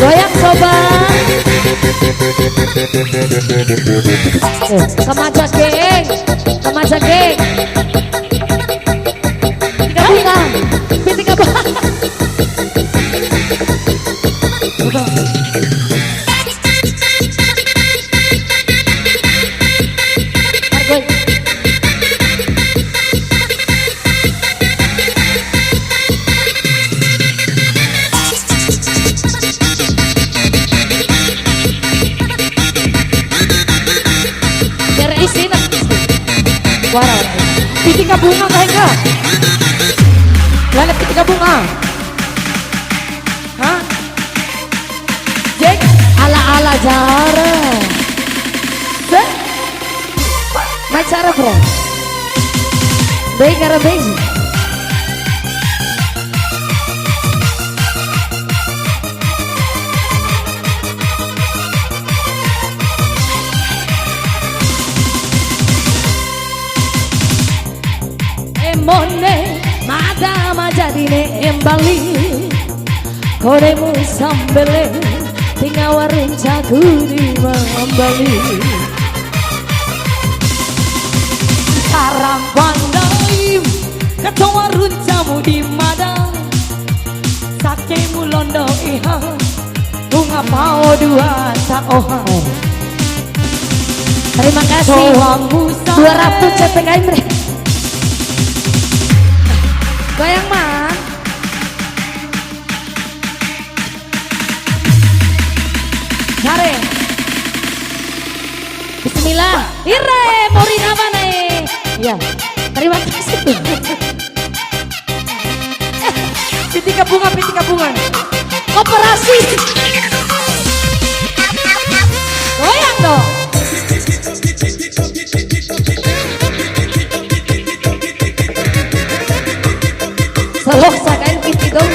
Goyang sobat. Kemaja geng, kemaja geng. Tiga bunga, tiga bunga. Warna pitika bunga kayaknya lalu pitika bunga hah Jack ala jara mai cara bro baik cara baik mone madama jadine embali koremu sambele tinggal warung jago di mambali sarang pandai ketua warung jamu di madang sakemu londo iha bunga pao dua saoha. Terima kasih 200 CPK Imre. Goyang man. Cari. Bismillah. Ire, murid apa nih? Ya, terima kasih. Pitika bunga. Koperasi. Goyang dong. Selok sakain pipi dong.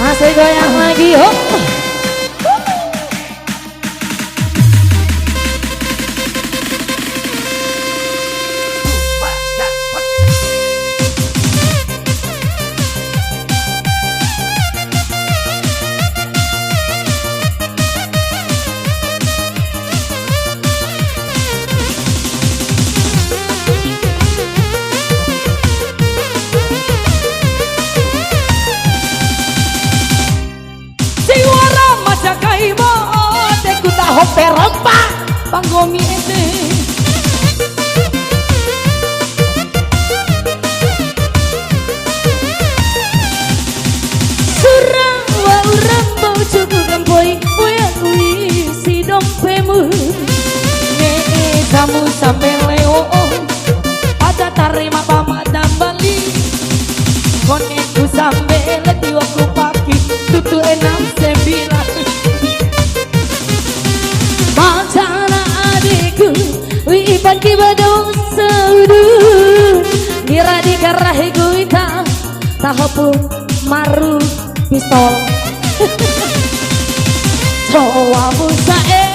Masih goyang lagi, oh. Hope rempa panggongi ede surang wa urang bau cukup gampoi wea kui si dompemu nee kamu sampai leo ada tarima pamada bali koneku sampai leti waktu pagi tutu 6-9 Macana adikku Wiban kibadong saudu Ngira dikarahi guita Tahopu maru pistol Cowa musae